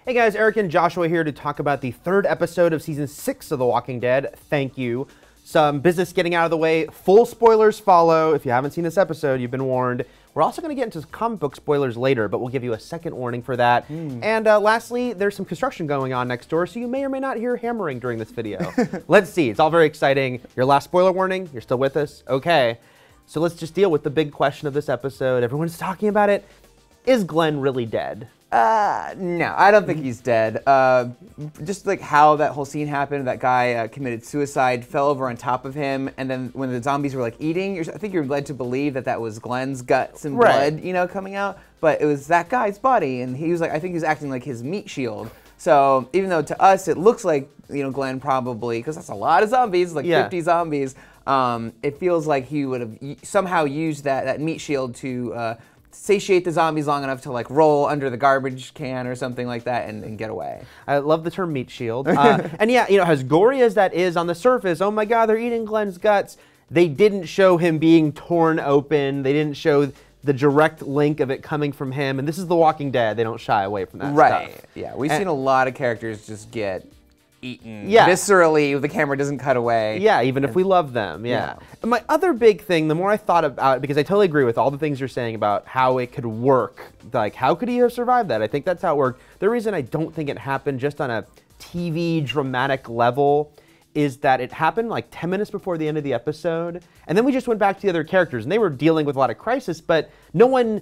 Hey guys, Eric and Joshua here to talk about the third episode of season 6 of The Walking Dead. Thank you. Some business getting out of the way. Full spoilers follow. If you haven't seen this episode, you've been warned. We're also going to get into comic book spoilers later, but we'll give you a second warning for that. And lastly, there's some construction going on next door, so you may or may not hear hammering during this video. Let's see. It's all very exciting. Your last spoiler warning? You're still with us? Okay. So let's just deal with the big question of this episode. Everyone's talking about it. Is Glenn really dead? No, I don't think he's dead. Just like how that whole scene happened, that guy committed suicide, fell over on top of him, and then when the zombies were like eating, I think you're led to believe that that was Glenn's guts and blood, you know, coming out. But it was that guy's body, and he was like, I think he was acting like his meat shield. So even though to us it looks like, you know, Glenn probably, because that's a lot of zombies, like 50 zombies, it feels like he would have somehow used that meat shield to satiate the zombies long enough to like roll under the garbage can or something like that and get away. I love the term meat shield. And yeah, you know, as gory as that is on the surface, oh my God, they're eating Glenn's guts. They didn't show him being torn open. They didn't show the direct link of it coming from him. And this is The Walking Dead. They don't shy away from that stuff. Right, yeah. We've seen a lot of characters just get eaten viscerally, the camera doesn't cut away. Yeah, even if we love them, And my other big thing, the more I thought about it, because I totally agree with all the things you're saying about how it could work, like how could he have survived that? I think that's how it worked. The reason I don't think it happened just on a TV dramatic level is that it happened like 10 minutes before the end of the episode, and then we just went back to the other characters, and they were dealing with a lot of crisis, but nothing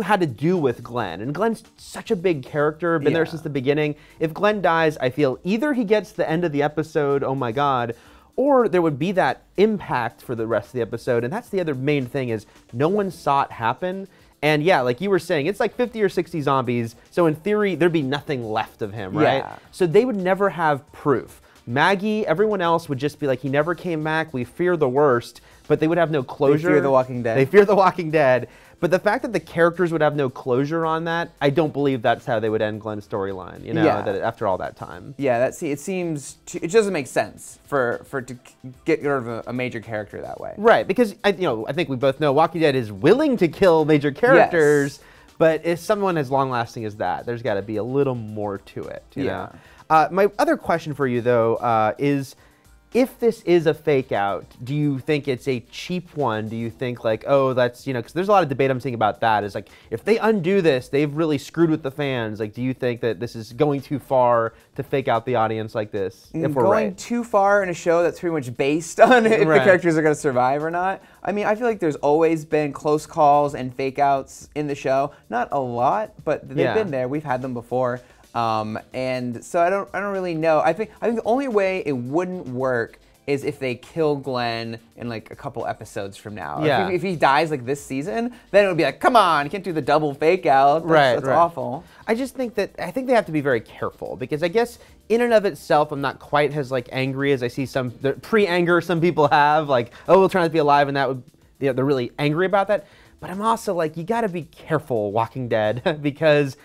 had to do with Glenn. And Glenn's such a big character, been there since the beginning. If Glenn dies, I feel either he gets the end of the episode, oh my God, or there would be that impact for the rest of the episode. And that's the other main thing is no one saw it happen. And yeah, like you were saying, it's like 50 or 60 zombies. So in theory, there'd be nothing left of him, right? Yeah. So they would never have proof. Maggie, everyone else would just be like, he never came back, we fear the worst, but they would have no closure. They fear The Walking Dead. They fear The Walking Dead. But the fact that the characters would have no closure on that, I don't believe that's how they would end Glenn's storyline, you know, that after all that time. Yeah, it doesn't make sense for to get rid of a major character that way. Right, because I think we both know Walking Dead is willing to kill major characters, but if someone as long-lasting as that, there's got to be a little more to it, you know? My other question for you, though, is if this is a fake out, do you think it's a cheap one? Do you think like, oh, that's, you know, because there's a lot of debate I'm seeing about that. Is like, if they undo this, they've really screwed with the fans. Like, do you think that this is going too far to fake out the audience like this? If we're going too far in a show that's pretty much based on if the characters are going to survive or not. I mean, I feel like there's always been close calls and fake outs in the show. Not a lot, but they've been there. We've had them before. And so I don't really know. I think the only way it wouldn't work is if they kill Glenn in like a couple episodes from now. Yeah. If he dies like this season, then it would be like, come on, you can't do the double fake out. That's awful. I just think they have to be very careful because I guess in and of itself, I'm not quite as like angry as I see some pre-anger some people have, like, oh, we'll try not to be alive, and that would, they're really angry about that. But I'm also like, you got to be careful, Walking Dead, because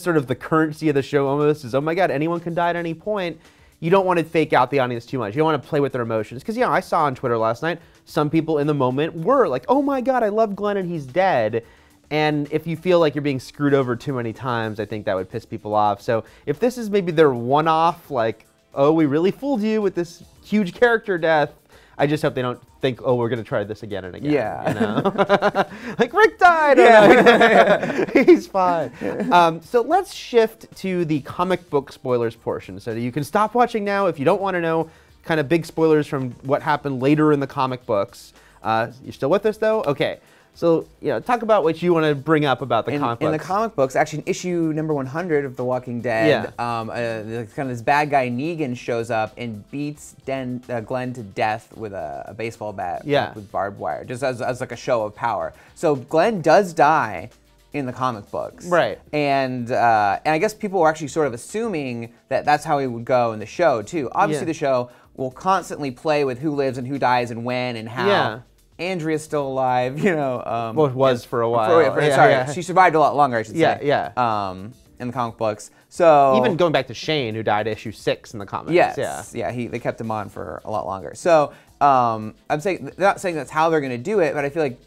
sort of the currency of the show almost is, oh my God, anyone can die at any point. You don't want to fake out the audience too much. You don't want to play with their emotions. Because, I saw on Twitter last night, some people in the moment were like, oh my God, I love Glenn and he's dead. And if you feel like you're being screwed over too many times, I think that would piss people off. So if this is maybe their one-off, like, oh, we really fooled you with this huge character death, I just hope they don't think, oh, we're going to try this again and again. Yeah. You know? Like, Rick died. He's fine. So let's shift to the comic book spoilers portion. So you can stop watching now if you don't want to know kind of big spoilers from what happened later in the comic books. You're still with us, though? Okay. So, talk about what you want to bring up about the comic books. In the comic books, actually in issue number 100 of The Walking Dead, kind of this bad guy Negan shows up and beats Glenn to death with a baseball bat with barbed wire, just as like a show of power. So Glenn does die in the comic books. Right. And I guess people were actually sort of assuming that that's how he would go in the show, too. Obviously, the show will constantly play with who lives and who dies and when and how. Yeah. Andrea's still alive, well, it was for a while. She survived a lot longer, I should say. In the comic books. So even going back to Shane, who died issue 6 in the comics. Yes. They kept him on for a lot longer. So I'm not saying that's how they're going to do it, but I feel like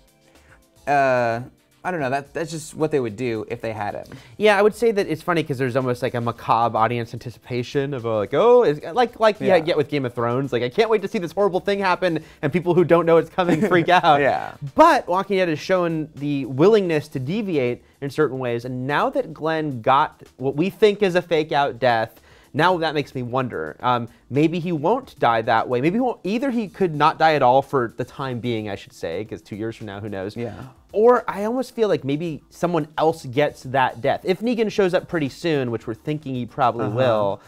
I don't know. That's just what they would do if they had him. Yeah, I would say that it's funny because there's almost like a macabre audience anticipation of like, oh, it's like you get with Game of Thrones. Like, I can't wait to see this horrible thing happen, and people who don't know it's coming freak out. Yeah. But Walking Dead has shown the willingness to deviate in certain ways, and now that Glenn got what we think is a fake out death, now that makes me wonder. Maybe he won't die that way. Maybe he won't. Either he could not die at all for the time being, I should say, because 2 years from now, who knows? Yeah. Or I almost feel like maybe someone else gets that death. If Negan shows up pretty soon, which we're thinking he probably will,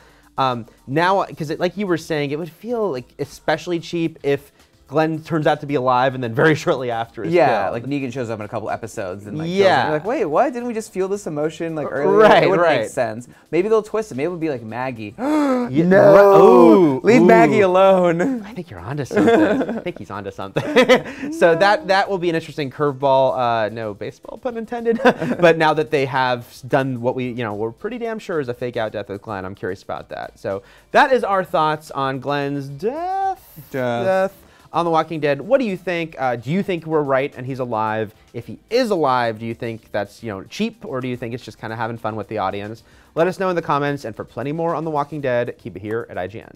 now, because like you were saying, it would feel like especially cheap if Glenn turns out to be alive and then very shortly after is killed. Like Negan shows up in a couple episodes and like, yeah, you're like, wait, what? Didn't we just feel this emotion like earlier? Right, it wouldn't right. make sense. Maybe they'll twist it. Maybe it would be like Maggie. No, Leave Maggie alone. I think you're onto something. I think he's onto something. So that will be an interesting curveball. No baseball pun intended. But now that they have done what we're pretty damn sure is a fake out death with Glenn, I'm curious about that. So that is our thoughts on Glenn's death. On The Walking Dead. What do you think? Do you think we're right and he's alive? If he is alive, do you think that's cheap, or do you think it's just kind of having fun with the audience? Let us know in the comments, and for plenty more on The Walking Dead, keep it here at IGN.